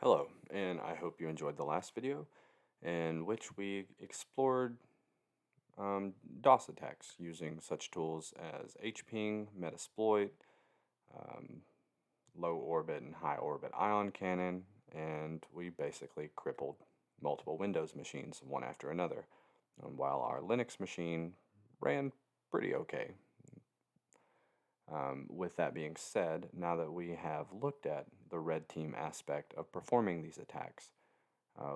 Hello, and I hope you enjoyed the last video in which we explored DoS attacks using such tools as hping, Metasploit, um, low orbit and high orbit ion cannon, and we basically crippled multiple Windows machines one after another, while our Linux machine ran pretty okay. With that being said, now that we have looked at the red team aspect of performing these attacks,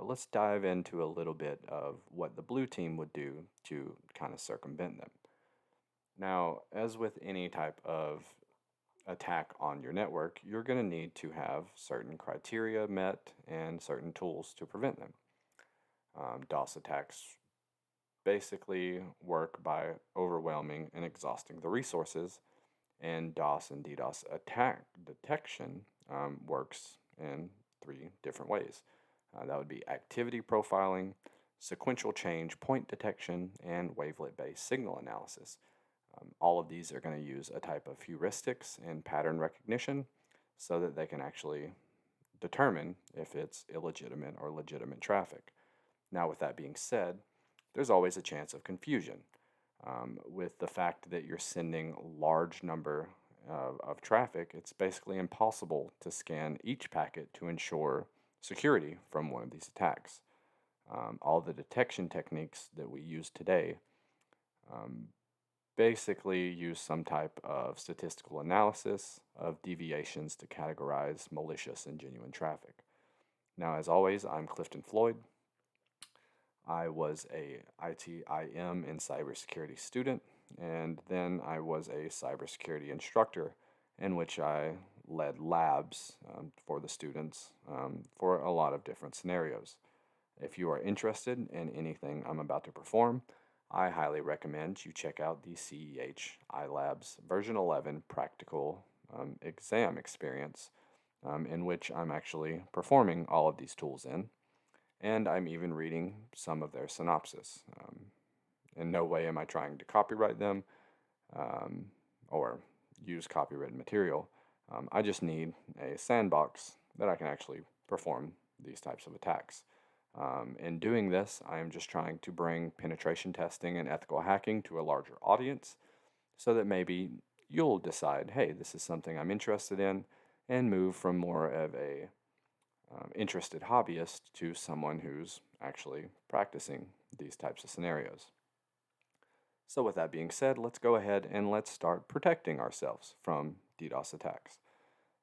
let's dive into a little bit of what the blue team would do to kind of circumvent them. Now, as with any type of attack on your network, you're going to need to have certain criteria met and certain tools to prevent them. DoS attacks basically work by overwhelming and exhausting the resources, and DoS and DDoS attack detection works in three different ways. That would be activity profiling, sequential change point detection, and wavelet-based signal analysis. All of these are going to use a type of heuristics and pattern recognition so that they can actually determine if it's illegitimate or legitimate traffic. Now, with that being said, there's always a chance of confusion. With the fact that you're sending a large number of traffic, it's basically impossible to scan each packet to ensure security from one of these attacks. All the detection techniques that we use today um, basically use some type of statistical analysis of deviations to categorize malicious and genuine traffic. Now, as always, I'm Clifton Floyd. I was a ITIM and cybersecurity student, and then I was a cybersecurity instructor in which I led labs for the students for a lot of different scenarios. If you are interested in anything I'm about to perform, I highly recommend you check out the CEH iLabs version 11 practical exam experience in which I'm actually performing all of these tools in, and I'm even reading some of their synopsis. In no way am I trying to copyright them or use copyrighted material. I just need a sandbox that I can actually perform these types of attacks. In doing this, I am just trying to bring penetration testing and ethical hacking to a larger audience so that maybe you'll decide, hey, this is something I'm interested in, and move from more of a interested hobbyist to someone who's actually practicing these types of scenarios. So with that being said, let's go ahead and let's start protecting ourselves from DDoS attacks.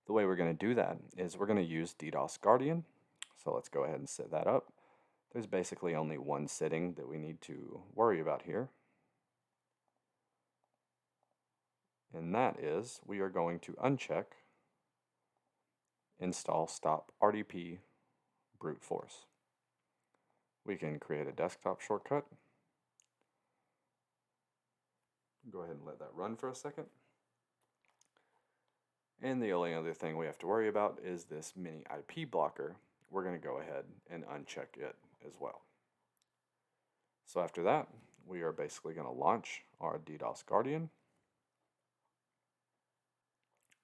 The way we're going to do that is we're going to use DDoS Gaurdian. So let's go ahead and set that up. There's basically only one setting that we need to worry about here. And that is we are going to uncheck install stop RDP brute force. We can create a desktop shortcut. Go ahead and let that run for a second. And the only other thing we have to worry about is this mini IP blocker. We're going to go ahead and uncheck it as well. So after that, we are basically going to launch our DDoS Gaurdian.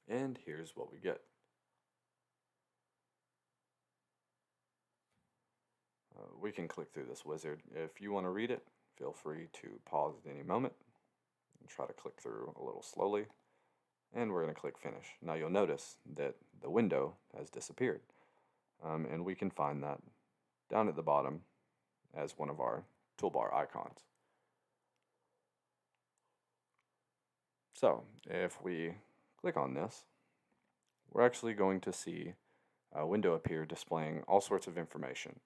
And here's what we get. We can click through this wizard. If you want to read it, feel free to pause at any moment and try to click through a little slowly. And we're going to click finish. Now you'll notice that the window has disappeared. And we can find that down at the bottom as one of our toolbar icons. So if we click on this, we're actually going to see a window appear displaying all sorts of information.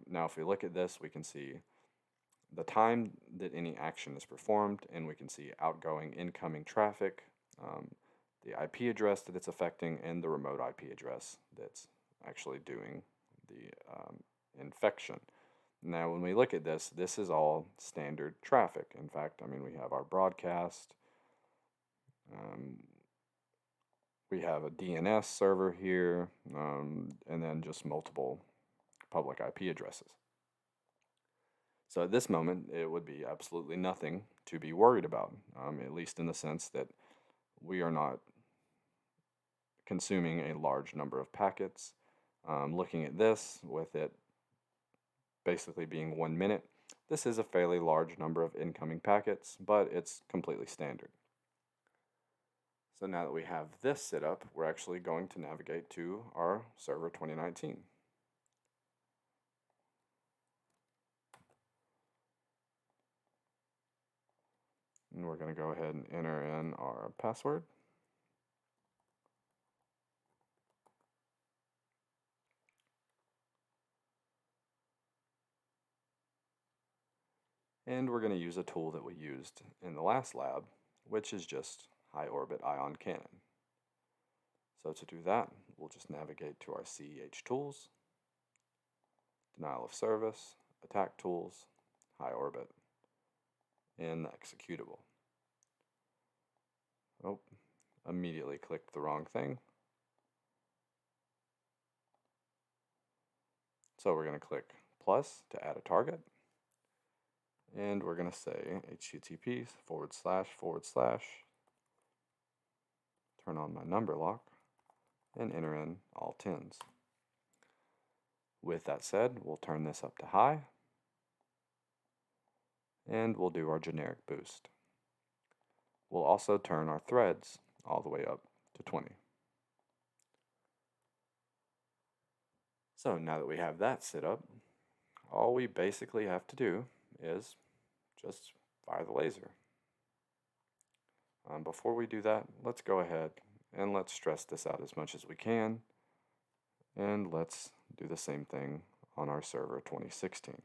Now if we look at this, we can see the time that any action is performed, and we can see outgoing, incoming traffic, the IP address that it's affecting, and the remote IP address that's actually doing the infection. Now when we look at this, this is all standard traffic. In fact, I mean, we have our broadcast, we have a DNS server here, and then just multiple public IP addresses. So at this moment, it would be absolutely nothing to be worried about, at least in the sense that we are not consuming a large number of packets. Looking at this, with it basically being 1 minute, this is a fairly large number of incoming packets, but it's completely standard. So now that we have this set up, we're actually going to navigate to our server 2019. And we're going to go ahead and enter in our password. And we're going to use a tool that we used in the last lab, which is just high orbit ion cannon. So to do that, we'll just navigate to our CEH tools, denial of service, attack tools, high orbit, and the executable. Oh, immediately clicked the wrong thing. So we're going to click plus to add a target. And we're going to say http / turn on my number lock and enter in all 10s. With that said, we'll turn this up to high and we'll do our generic boost. We'll also turn our threads all the way up to 20. So now that we have that set up, all we basically have to do is just fire the laser. Before we do that, let's go ahead and let's stress this out as much as we can, and let's do the same thing on our server 2016.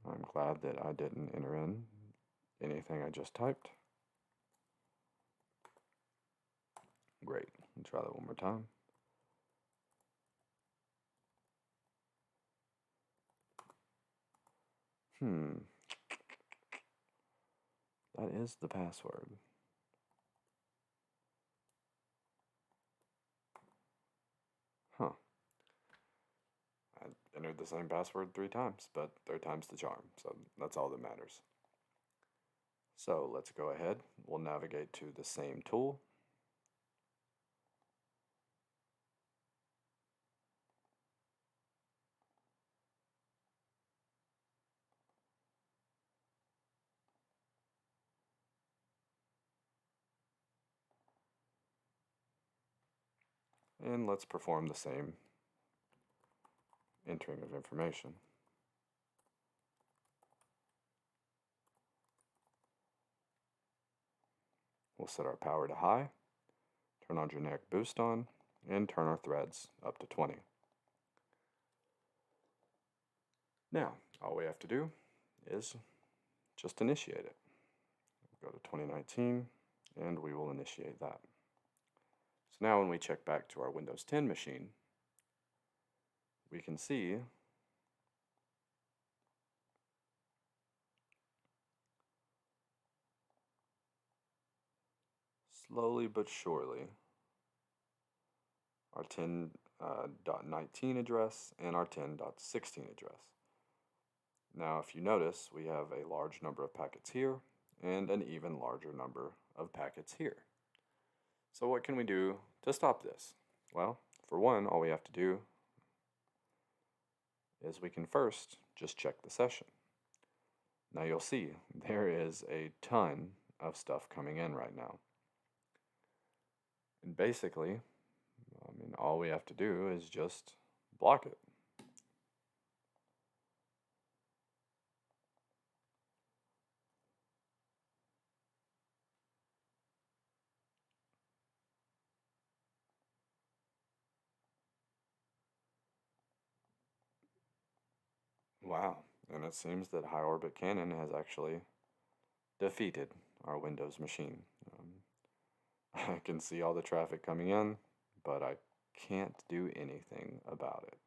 I'm glad that I didn't enter in anything I just typed. Great, let's try that one more time. That is the password. Huh. I entered the same password 3 times, but 3rd time's the charm, so that's all that matters. So let's go ahead. We'll navigate to the same tool. And let's perform the same entering of information. We'll set our power to high, turn our generic boost on, and turn our threads up to 20. Now, all we have to do is just initiate it. Go to 2019, and we will initiate that. So now when we check back to our Windows 10 machine, we can see slowly but surely our 10.19 address and our 10.16 address. Now if you notice, we have a large number of packets here and an even larger number of packets here. So what can we do to stop this? Well, for one, all we have to do is we can first just check the session. Now you'll see there is a ton of stuff coming in right now. And basically, all we have to do is just block it. Wow, and it seems that high orbit cannon has actually defeated our Windows machine. I can see all the traffic coming in, but I can't do anything about it.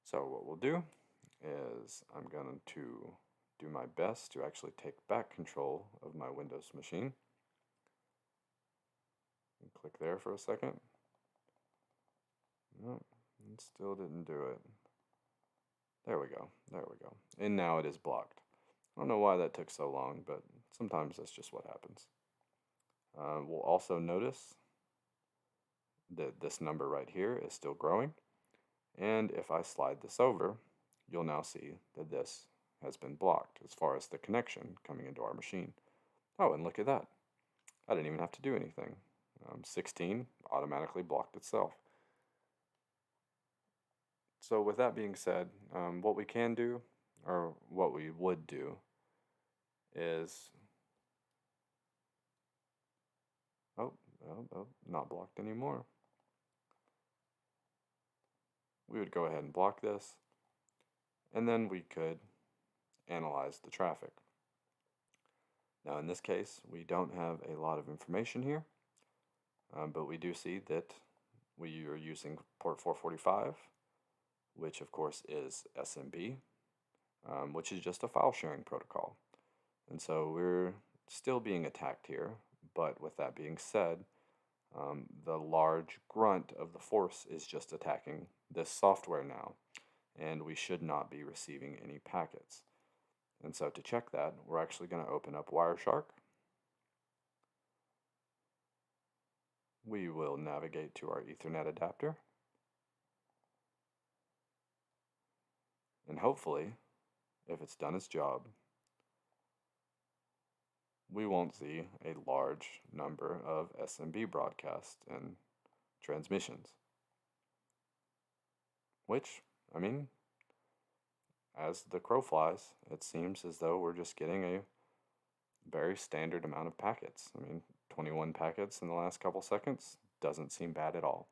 So what we'll do is I'm going to do my best to actually take back control of my Windows machine. Click there for a second. No, it still didn't do it. There we go. There we go. And now it is blocked. I don't know why that took so long, but sometimes that's just what happens. We'll also notice that this number right here is still growing. And if I slide this over, you'll now see that this has been blocked as far as the connection coming into our machine. Oh, and look at that. I didn't even have to do anything. 16 automatically blocked itself. So with that being said, what we can do, or what we would do, is, not blocked anymore. We would go ahead and block this, and then we could analyze the traffic. Now in this case, we don't have a lot of information here, but we do see that we are using port 445, which of course is SMB, which is just a file sharing protocol. And so we're still being attacked here, but with that being said, the large grunt of the force is just attacking this software now, and we should not be receiving any packets. And so to check that, we're actually going to open up Wireshark. We will navigate to our Ethernet adapter. And hopefully, if it's done its job, we won't see a large number of SMB broadcasts and transmissions. Which, I mean, as the crow flies, it seems as though we're just getting a very standard amount of packets. I mean, 21 packets in the last couple seconds doesn't seem bad at all.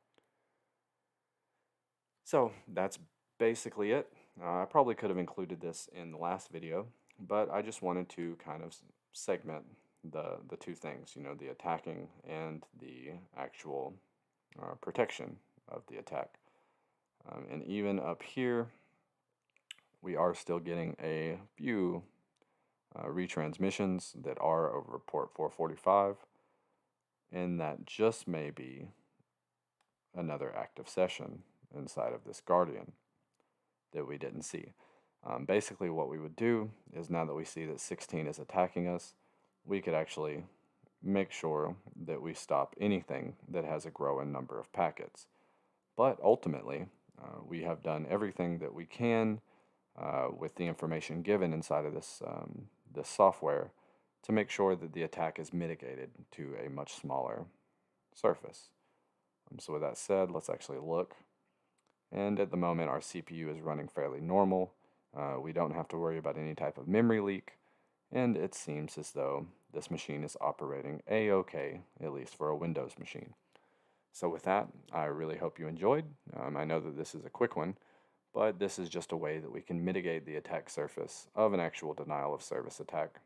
So that's basically it. I probably could have included this in the last video, but I just wanted to kind of segment the two things, the attacking and the actual protection of the attack. And even up here, we are still getting a few retransmissions that are over port 445, and that just may be another active session inside of this Guardian that we didn't see. Basically what we would do is, now that we see that 16 is attacking us, we could actually make sure that we stop anything that has a growing number of packets. But ultimately, we have done everything that we can with the information given inside of this software to make sure that the attack is mitigated to a much smaller surface. So with that said, let's actually look. And at the moment, our CPU is running fairly normal. We don't have to worry about any type of memory leak, and it seems as though this machine is operating a-okay, at least for a Windows machine. So with that, I really hope you enjoyed. I know that this is a quick one, but this is just a way that we can mitigate the attack surface of an actual denial of service attack.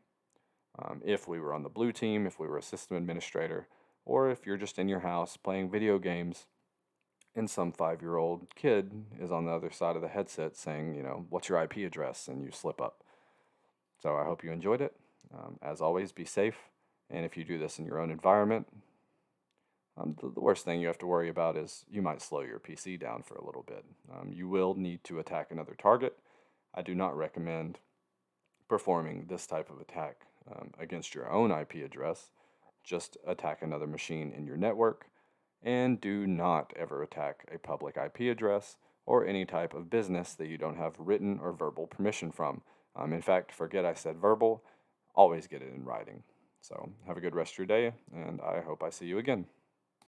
If we were on the blue team, if we were a system administrator, or if you're just in your house playing video games and some 5-year-old kid is on the other side of the headset saying, what's your IP address, and you slip up. So I hope you enjoyed it. As always, be safe, and if you do this in your own environment, the worst thing you have to worry about is you might slow your PC down for a little bit. You will need to attack another target. I do not recommend performing this type of attack against your own IP address. Just attack another machine in your network, and do not ever attack a public IP address or any type of business that you don't have written or verbal permission from. In fact, forget I said verbal, always get it in writing. So have a good rest of your day, and I hope I see you again.